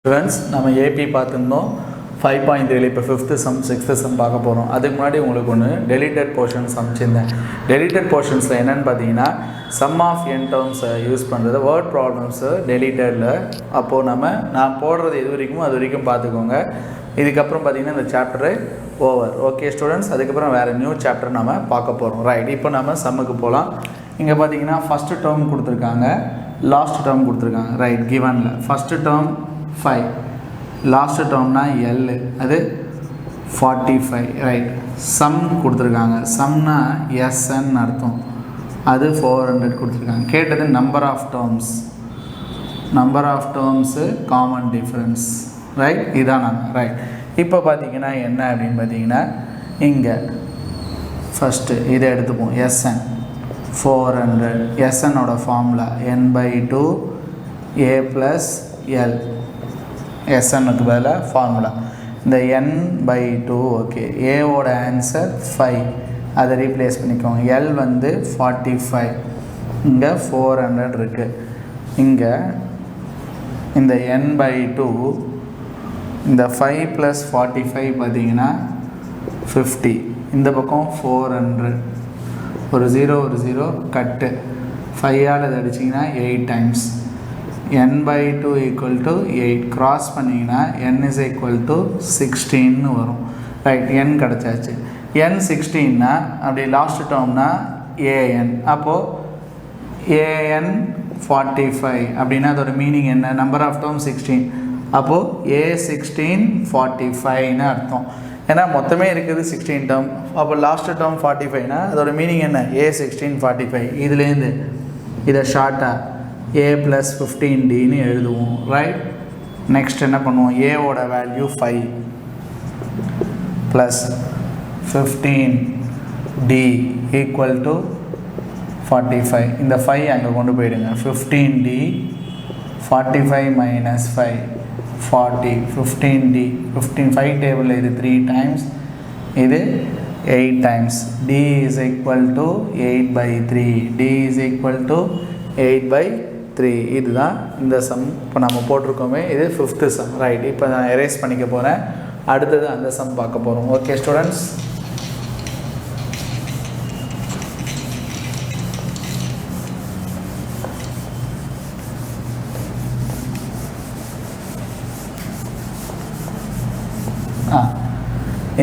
Friends, நம்ம AP பார்த்திருந்தோம் 5.3 இப்போ 5th sum 6th sum பார்க்க போறோம். அதுக்கு முன்னாடி உங்களுக்கு ஒன்னு deleted portions சம்சிந்தேன். deleted portionsல என்னன்னு பாத்தீங்கன்னா sum of n terms use பண்றது word problems deletedல அப்போ நான் போடுறது எது வரைக்கும் பாத்துக்கோங்க. இதுக்கு அப்புறம் பாத்தீங்கன்னா இந்த சாப்டர் ஓவர். ஓகே ஸ்டூடண்ட்ஸ், அதுக்கு அப்புறம் வேற நியூ சாப்டர் நாம பார்க்க போறோம். ரைட், இப்போ நாம சம்முக்கு போலாம். இங்க பாத்தீங்கன்னா ஃபர்ஸ்ட் டேர்ம் கொடுத்திருக்காங்க, லாஸ்ட் டேர்ம் கொடுத்திருக்காங்க. ரைட், givenல ஃபர்ஸ்ட் டேர்ம் 5, லாஸ்ட் டேர்ம்னா L, அது 45. ரைட், சம் கொடுத்துருக்காங்க. சம்னா SN அர்த்தம், அது 400 கொடுத்துருக்காங்க. கேட்டது number of terms common difference. Right, இதான் நாங்கள். ரைட், இப்போ பார்த்தீங்கன்னா என்ன அப்படின்னு பார்த்தீங்கன்னா இங்கே ஃபஸ்ட்டு இதை எடுத்துப்போம். SN 400, SNோட ஃபார்முலா n/2 a + L. SNக்கு பதிலாக ஃபார்முலா இந்த n/2. ஓகே, ஏவோட ஆன்சர் 5, அதை ரீப்ளேஸ் பண்ணிக்கோங்க. L வந்து 45, இங்கே 400 இருக்குது. இங்கே இந்த n/2, இந்த 5 + 45 பார்த்தீங்கன்னா 50, இந்த பக்கம் 400, ஒரு 0 கட்டு, 5ஆல் அதை அடிச்சிங்கன்னா 8 டைம்ஸ். n/2 = 8 கிராஸ் பண்ணிங்கன்னா n = 16 வரும். Right, n கிடச்சாச்சு. n 16னா அப்படி லாஸ்ட் டேர்ம்னா an, அப்போது an 45 அப்படின்னா அதோட மீனிங் என்ன? நம்பர் ஆஃப் டேர்ம் 16, அப்போது a16 45ன்னு அர்த்தம். ஏன்னா மொத்தமே இருக்குது 16 டேர்ம், அப்போ லாஸ்ட் டேர்ம் 45னா அதோட மீனிங் என்ன? a16 45. இதுலேருந்து இதை ஷார்ட்டாக a + 15dன்னு எழுதுவோம். ரைட், நெக்ஸ்ட் என்ன பண்ணுவோம்? ஏவோட வேல்யூ 5 + 15d = 45. இந்த 5 அங்கே கொண்டு போயிடுங்க. 15d 45 - 5 40. 15d 5 டேபிளில் இது 3 டைம்ஸ், இது 8 டைம்ஸ். d = 8/3. d = 8/3. இதுதான் இந்த சம். இப்போ நம்ம போட்டிருக்கோமே, இது 5th சம். ரைட், இப்போ நான் எரேஸ் பண்ணிக்க போகிறேன். அடுத்தது அந்த சம் பார்க்க போகிறோம். ஓகே ஸ்டூடெண்ட்ஸ்,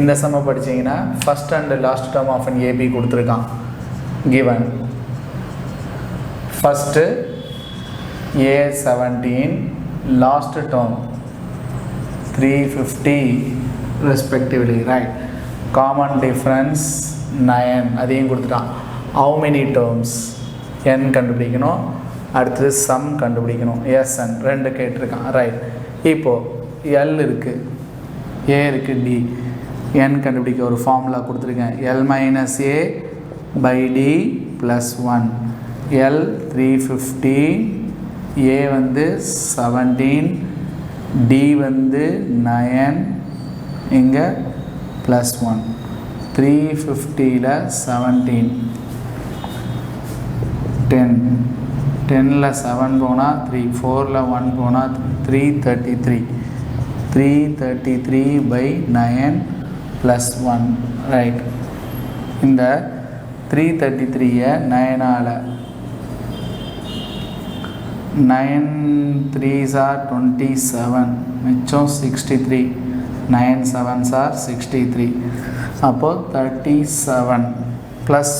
இந்த சம்மை படிச்சிங்கன்னா first and last term of an AB கொடுத்துருக்கான். given first A17, last term 350 respectively. Right, common difference 9, அதையும் கொடுத்துட்டான். ஹவு மெனி டேர்ம்ஸ் n கண்டுபிடிக்கணும், அடுத்தது சம் கண்டுபிடிக்கணும். SN 2 கேட்டிருக்கான். ரைட், இப்போது L இருக்குது, A இருக்குது, D, n கண்டுபிடிக்க ஒரு ஃபார்முலா கொடுத்துருக்கேன். L - a/d + 1. L 350, A வந்து 17, D வந்து 9, இங்கே +1. 350ல் 17 10, 10ல் 7 போனால் 3, 4ல் 1 போனால் 333. 333/9 + 1. ரைட், இந்த 333-ஐ 9ஆல், 9 3s are 27, மிச்சம் 63, 9 7s are 63, அப்போது 37 +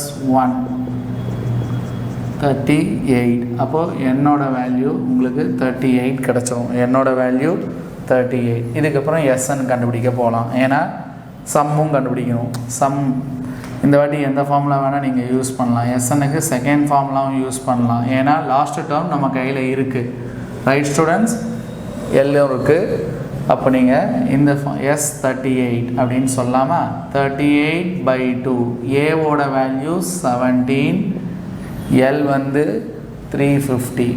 1 38. அப்போது என்னோட வேல்யூ உங்களுக்கு 38 கிடச்சிரும். என்னோட வேல்யூ 38. இதுக்கப்புறம் SN கண்டுபிடிக்க போகலாம். ஏன்னா சம்மும் கண்டுபிடிக்கணும். சம் இந்த வாட்டி எந்த ஃபார்முலா வேணால் நீங்கள் யூஸ் பண்ணலாம். SNக்கு செகண்ட் ஃபார்முலாவும் யூஸ் பண்ணலாம். ஏன்னா லாஸ்ட் டேர்ம் நம்ம கையில் இருக்குது. ரைட் ஸ்டூடெண்ட்ஸ், எல்லாம் இருக்குது. அப்போ நீங்கள் இந்த S38 அப்படின்னு சொல்லாமல் 38/2. ஏவோட வேல்யூ 17, L வந்து 350.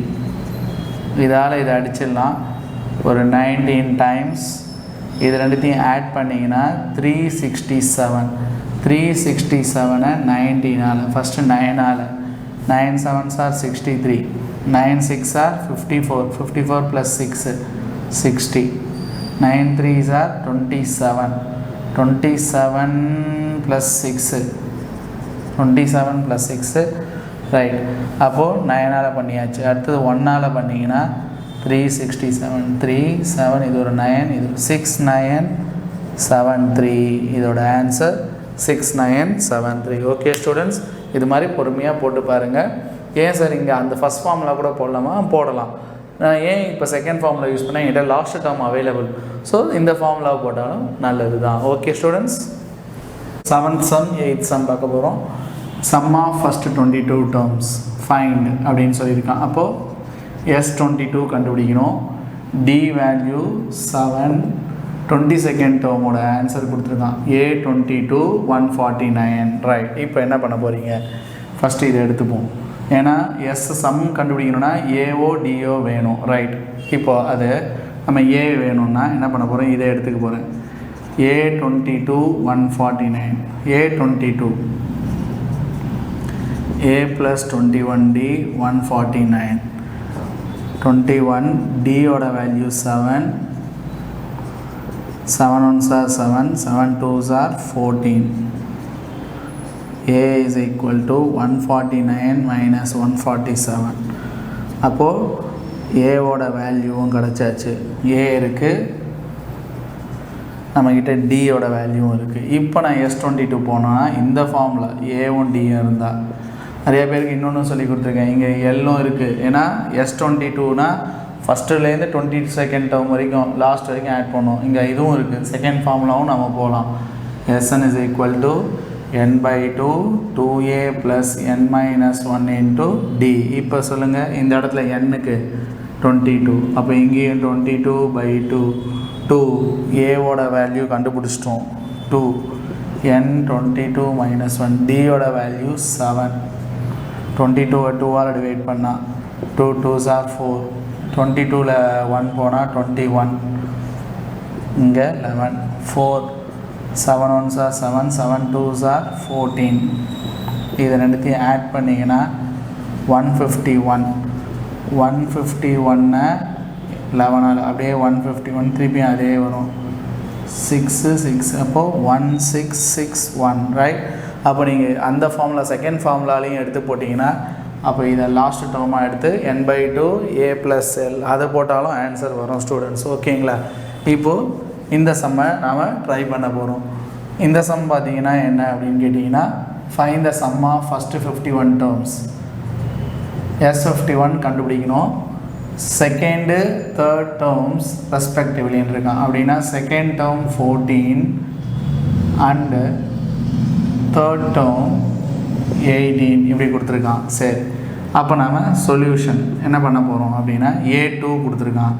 இதால் இதை அடிச்சிடலாம். ஒரு 19 டைம்ஸ். இது ரெண்டுத்தையும் ஆட் பண்ணிங்கன்னா 367. 367-ஐ 19ஆல், first 9ஆல், 9 7s are 63, 9 6 are 54, 54 + 6 60. 9 3s are 27. 27 plus 6. 27 plus 6. Right. அப்போது 9ஆல் பண்ணியாச்சு. அடுத்தது 1ஆல் பண்ணிங்கன்னா 367. 3 7 இது ஒரு 9 இது 6973. இதோட ஆன்சர் 6973. ஓகே ஸ்டூடெண்ட்ஸ், இது மாதிரி பொறுமையாக போட்டு பாருங்கள். ஏன் சார் இங்கே அந்த ஃபஸ்ட் ஃபார்முலா கூட போடலாமா? போடலாம். நான் ஏன் இப்போ செகண்ட் ஃபார்முலா யூஸ் பண்ணேன்? என்கிட்ட லாஸ்ட் டேர்ம் அவைலபிள். ஸோ இந்த ஃபார்முலாவை போட்டாலும் நல்லது தான். Okay students, 7th some 8th sum பார்க்க போகிறோம். Sum of first 22 terms find அப்படின்னு சொல்லியிருக்கான். அப்போது S22 கண்டுபிடிக்கணும். D value 7. 22nd டேர்மோட ஆன்சர் கொடுத்துருக்கான். A22 149. ரைட். இப்போ என்ன பண்ண போகிறீங்க? ஃபஸ்ட்டு இதை எடுத்துப்போம். ஏன்னா எஸ் சம் கண்டுபிடிக்கணும்னா ஏஓ டிஓ வேணும். ரைட். இப்போது அது நம்ம ஏ வேணும்னா என்ன பண்ண போகிறோம்? இதை எடுத்துக்க போகிறேன். A22 149. A22 A plus 21D 149. 21 D ஓட value 7. 7 1s are 7. 7 2s are 14. A is equal to 149 minus 147. அப்போது A ஓட வேல்யூவும் கிடச்சாச்சு. A இருக்குது, நம்மக்கிட்ட D ஓட வேல்யூவும் இருக்குது. இப்போ நான் S22 போனால் இந்த ஃபார்மில் ஏவும் டியும் இருந்தால், நிறைய பேருக்கு இன்னொன்று சொல்லி கொடுத்துருக்கேன். இங்கே எல்லும் இருக்குது. ஏன்னா S22னா ஃபஸ்ட்டுலேருந்து 22nd டேர்ம் வரைக்கும் லாஸ்ட் வரைக்கும் ஆட் பண்ணோம். இங்கே இதுவும் இருக்குது. செகண்ட் ஃபார்முலாவும் நம்ம போகலாம். Sn is equal to n/2 2a plus n minus 1 into d. இப்போ சொல்லுங்கள், இந்த இடத்துல nக்கு 22, அப்போ இங்கேயும் 22/2. 2 ஏவோட வேல்யூ கண்டுபிடிச்சிட்டோம் 2. n 22 minus 1. டியோட வேல்யூ 7. 22 2ஆல் டிவைட் பண்ணால் 2 2s are 4. 22ல் 1 போனால் 21. இங்கே 11. 4 7 1s are 7. 7 2s are 14. இதை ரெண்டுத்தையும் ஆட் பண்ணிங்கன்னா 151. 151 11ஆல் அப்படியே 151 திருப்பியும் அதே வரும். 6 6 அப்போது 1661. ரைட். அப்போ நீங்கள் அந்த ஃபார்முலா செகண்ட் ஃபார்முலாலையும் எடுத்து போட்டிங்கன்னா, அப்போ இதை லாஸ்ட் டேர்மாக எடுத்து n/2 a plus l அதை போட்டாலும் ஆன்சர் வரும் ஸ்டூடெண்ட்ஸ். ஓகேங்களா? இப்போது இந்த சம்மை நாம் ட்ரை பண்ண போகிறோம். இந்த சம் பார்த்தீங்கன்னா என்ன அப்படின்னு கேட்டிங்கன்னா, find the sum of first 51 terms. S51 கண்டுபிடிக்கணும். செகண்டு தேர்ட் டேர்ம்ஸ் ரெஸ்பெக்டிவ்லின்னு இருக்கான். அப்படின்னா second term 14 and third term 18 இப்படி கொடுத்துருக்கான். சரி, அப்போ நம்ம சொல்யூஷன் என்ன பண்ண போகிறோம் அப்படின்னா, A2 கொடுத்துருக்கான்.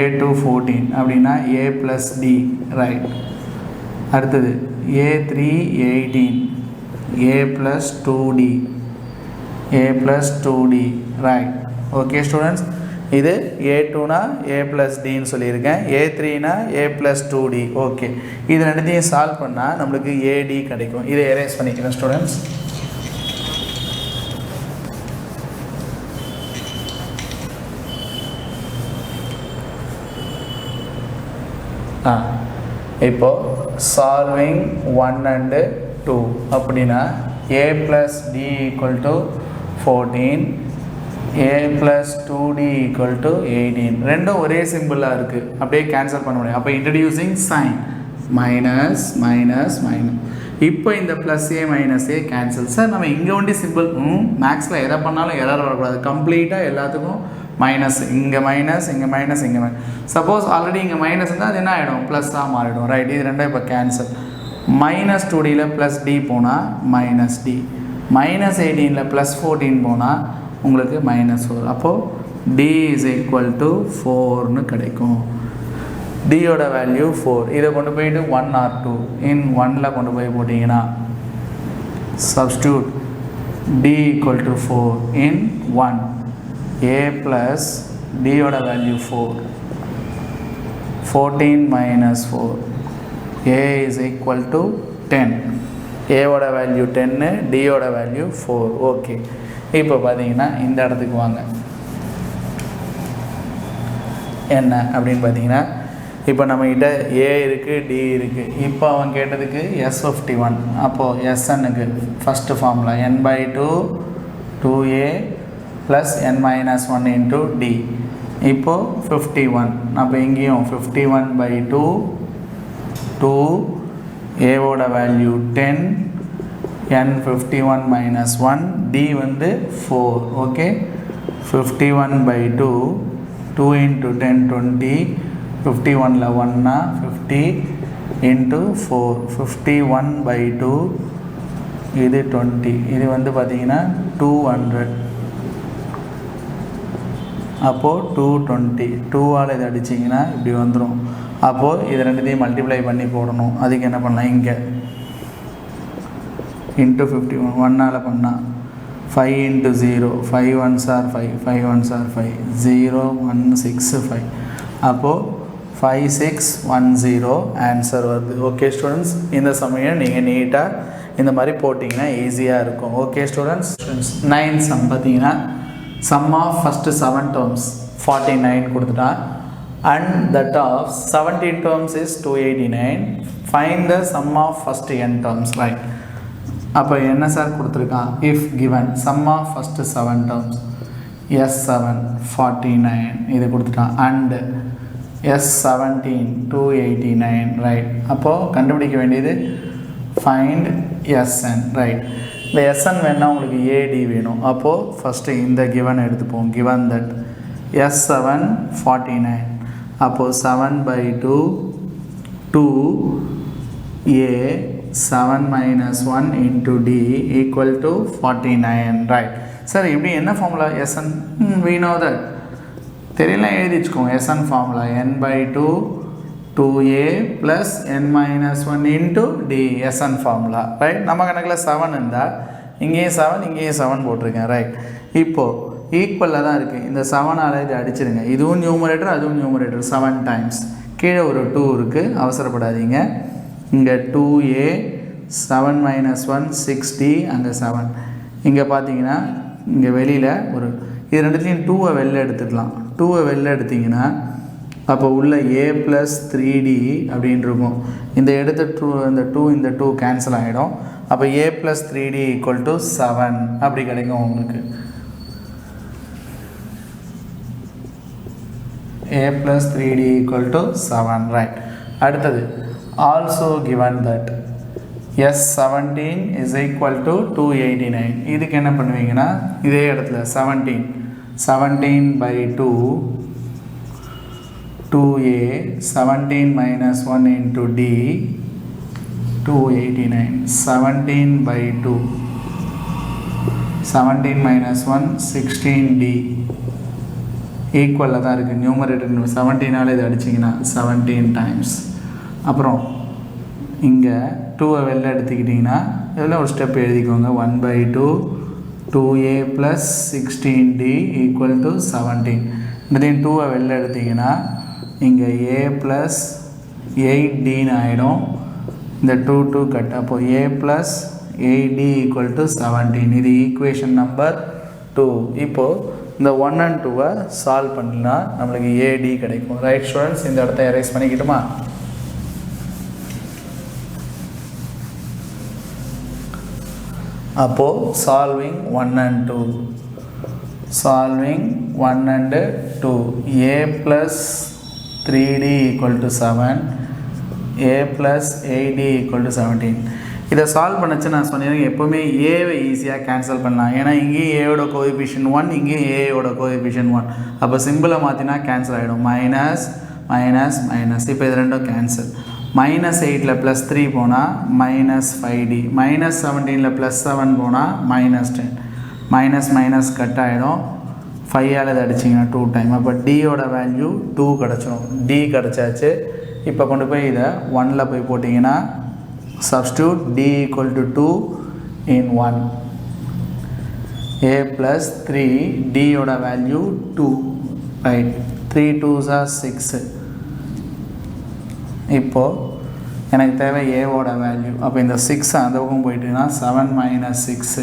A2 14 அப்படின்னா A plus D. ரைட். அடுத்தது A3 18. A plus 2D. A plus 2D. Right. Okay students, இது A2னா A plus Dன்னு சொல்லியிருக்கேன். A3னா A plus 2D. ஓகே, இது ரெண்டுத்தையும் சால்வ் பண்ணால் நம்மளுக்கு AD கிடைக்கும். இதை எரேஸ் பண்ணிக்கிறேன் ஸ்டூடெண்ட்ஸ். இப்போது சால்விங் 1 and 2 அப்படின்னா A plus D equal to 14. A plus 2D equal to 18. ரெண்டும் ஒரே சிம்பிளாக இருக்குது, அப்படியே கேன்சல் பண்ண முடியும். அப்போ introducing sign minus minus minus. இப்போ இந்த plus A minus A cancel. Sir நம்ம இங்கே ஒண்டி சிம்பிள் மேக்ஸில் எதை பண்ணாலும் எரர் வரக்கூடாது. கம்ப்ளீட்டாக எல்லாத்துக்கும் மைனஸ், இங்கே மைனஸ் இங்கே மைனஸ் இங்கே மைனஸ். சப்போஸ் ஆல்ரெடி இங்கே மைனஸ் இருந்தால் அது என்ன ஆகிடும்? ப்ளஸ்ஸாக மாறிடும். ரைட். இது ரெண்டும் இப்போ கேன்சல். மைனஸ் 2Dயில் ப்ளஸ் டி போனால் மைனஸ் டி. மைனஸ் 18ல் ப்ளஸ் 14 போனால் உங்களுக்கு -4. அப்போது D இஸ் ஈக்குவல் டு 4ன்னு கிடைக்கும். டியோட வேல்யூ 4. இதை கொண்டு போயிட்டு 1 or 2 இன் 1ல் கொண்டு போய் போட்டிங்கன்னா substitute D equal to 4 in 1. A plus டியோட value 4. 14 - 4. A is equal to 10. ஏவோட வேல்யூ 10, டியோட வேல்யூ 4. ஓகே, இப்போ பார்த்தீங்கன்னா இந்த இடத்துக்கு வாங்க. என்ன அப்படின்னு பார்த்தீங்கன்னா இப்போ நம்மக்கிட்ட ஏ இருக்குது டி இருக்குது. இப்போ அவன் கேட்டதுக்கு S51. அப்போது SNக்கு first formula n/2 2a + n-1 × d. இப்போது 51. அப்போ இங்கேயும் 51/2 2 ஏவோட வேல்யூ 10 n 51 - 1 d வந்து 4. ஓகே, 51/2 2 × 10 20 51ல் 1 50 × 4 51/2 இது 20. இது வந்து பார்த்தீங்கன்னா 200. அப்போது 220 2ஆல் இதை அடிச்சிங்கன்னா இப்படி வந்துடும். அப்போது இது ரெண்டுத்தையும் மல்டிப்ளை பண்ணி போடணும். அதுக்கு என்ன பண்ணலாம், இங்கே இன்ட்டு 51 1ஆல் பண்ணால் 5 × 0 5 1s are 5 5 1s are 5 0 1 6 5. அப்போது 5610 ஆன்சர் வருது. ஓகே ஸ்டூடெண்ட்ஸ், இந்த சமயம் நீங்கள் நீட்டாக இந்த மாதிரி போட்டிங்கன்னா ஈஸியாக இருக்கும். ஓகே ஸ்டூடெண்ட்ஸ், 9 சம் பார்த்தீங்கன்னா sum of first 7 terms 49 கொடுத்துட்டா and that of 17 terms is 289. Find the sum of first n terms, right? அப்போ என்ன சார் கொடுத்துருக்கான், if given sum of first 7 terms S7 49 இது கொடுத்துட்டான் and S17 289, right? அப்போது கண்டுபிடிக்க வேண்டியது find Sn, right? இந்த Sn வேணால் உங்களுக்கு AD வேணும். அப்போது ஃபஸ்ட்டு இந்த given எடுத்துப்போம். given that S7 49. அப்போது 7/2 2a 7 - 1 × d = 49, right? சார் இப்படி என்ன formula Sn? we know that. தெரியல எழுதி வச்சுக்கோங்க. Sn formula n/2 2a + n-1 × d Sn formula, right? நம்ம கணக்கில் 7 இருந்தால் இங்கேயும் 7 இங்கேயும் 7 போட்டிருக்கேன், ரைட்? இப்போது ஈக்குவலில் தான் இருக்குது. இந்த 7ஆல் இது அடிச்சிருங்க. இதுவும் நியூமரேட்டர் அதுவும் நியூமரேட்டர் 7 டைம்ஸ். கீழே ஒரு 2 இருக்குது, அவசரப்படாதீங்க. இங்கே 2a 7 - 1 6d அங்கே 7. இங்கே பார்த்தீங்கன்னா இங்கே வெளியில் ஒரு இது ரெண்டுத்தையும் 2-ஐ வெளில எடுத்துக்கலாம். 2-ஐ வெளில எடுத்திங்கன்னா அப்போ உள்ள a + 3d அப்படின்னு இருக்கும். இந்த எடுத்த 2 இந்த 2 கேன்சல் ஆகிடும். அப்போ a + 3d = 7 அப்படி கிடைக்கும் உங்களுக்கு. a + 3d = 7, right? அடுத்தது also given that S17 = 289. இதுக்கு என்ன பண்ணுவீங்கன்னா இதே இடத்துல 17/2 2a 17 - 1 × d 289 17/2 17 - 1 16d ஈக்குவலில் தான் இருக்குது. நியூமரேட்டர் 17ஆல் இது அடிச்சிங்கன்னா 17 டைம்ஸ். அப்புறம் இங்கே 2-ஐ வெளில எடுத்துக்கிட்டிங்கன்னா இதில் ஒரு ஸ்டெப் எழுதிக்கோங்க. 1/2 2a + 16d = 17. இதையும் 2-ஐ வெளில எடுத்திங்கன்னா இங்கே a + 8dன்னு ஆகிடும். இந்த 2 கட். அப்போது a + 8d = 17. இது ஈக்குவேஷன் நம்பர் 2. இப்போது இந்த 1 and 2-ஐ சால்வ் பண்ணினா நம்மளுக்கு AD கிடைக்கும், ரைட் ஸ்டூடெண்ட்ஸ்? இந்த இடத்த எரேஸ் பண்ணிக்கிட்டுமா? அப்போது solving 1 and 2 solving 1 and 2 a + 3d = 7 a + 8d = 17. இதை சால்வ் பண்ணச்சு நான் சொன்னேன் எப்போவுமே ஏவை ஈஸியாக கேன்சல் பண்ணலாம். ஏன்னா இங்கேயும் ஏவோட கோஎஃபிஷியன்ட் 1 இங்கேயும் ஏயோட கோஎஃபிஷியன்ட் 1. அப்போ சிம்பிளை மாற்றினா கேன்சல் ஆகிடும். Minus minus minus. இப்போ இது ரெண்டும் கேன்சல். -8ல் +3 போனால் -5d. -17ல் +7 போனால் -10. மைனஸ் மைனஸ் கட் ஆகிடும். 5ஆல் இதை அடிச்சிங்கன்னா 2 டைம். அப்போ டியோட வேல்யூ 2 கிடச்சிடும். டி கிடச்சாச்சு. இப்போ கொண்டு போய் இதை 1ல் போய் போட்டிங்கன்னா substitute d = 2 in 1 a + 3 d யோட வேல்யூ 2, ரைட்? 3 2s are 6. இப்போது எனக்கு தேவை ஏவோட வேல்யூ. அப்போ இந்த 6 அந்த பக்கம் போயிட்டுன்னா 7 - 6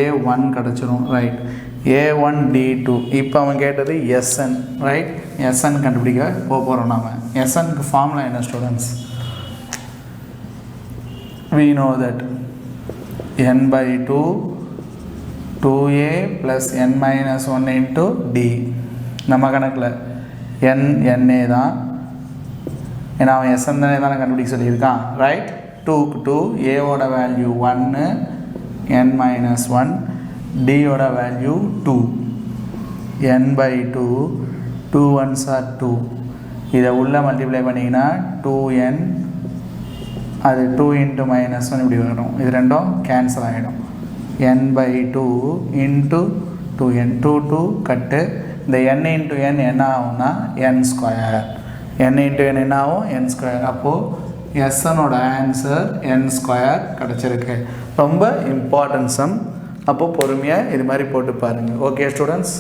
a 1 கிடச்சிரும், ரைட்? A1 D2 இப்போ அவன் கேட்டது SN ரைட் SN கண்டுபிடிக்க போகிறோம் நாம் SNக்கு ஃபார்முலா என்ன students we know that n by 2 2a plus n minus 1 into D நம்ம கணக்கில் NA தான் ஏன்னா அவன் SN தானே கண்டுபிடிக்க சொல்லியிருக்கான் ரைட் 2க்கு 2 ஏவோட வேல்யூ 1 n minus 1 D ஓட value 2 n by 2 2 ones are 2 இதை உள்ள மல்டிப்ளை பண்ணிங்கன்னா 2n அது 2 into minus 1 இப்படி வரும் இது ரெண்டும் கேன்சல் ஆகிடும் n by 2 into 2n 2 கட்டு இந்த n into n என்ன ஆகும்னா n square n into n என்ன ஆகும் n ஸ்கொயர் அப்போது SNோட ஆன்சர் n ஸ்கொயர் கிடச்சிருக்கு ரொம்ப இம்பார்ட்டன்ட் சம் அப்போது பொறுமையாக இது மாதிரி போட்டு பாருங்கள் ஓகே ஸ்டூடெண்ட்ஸ்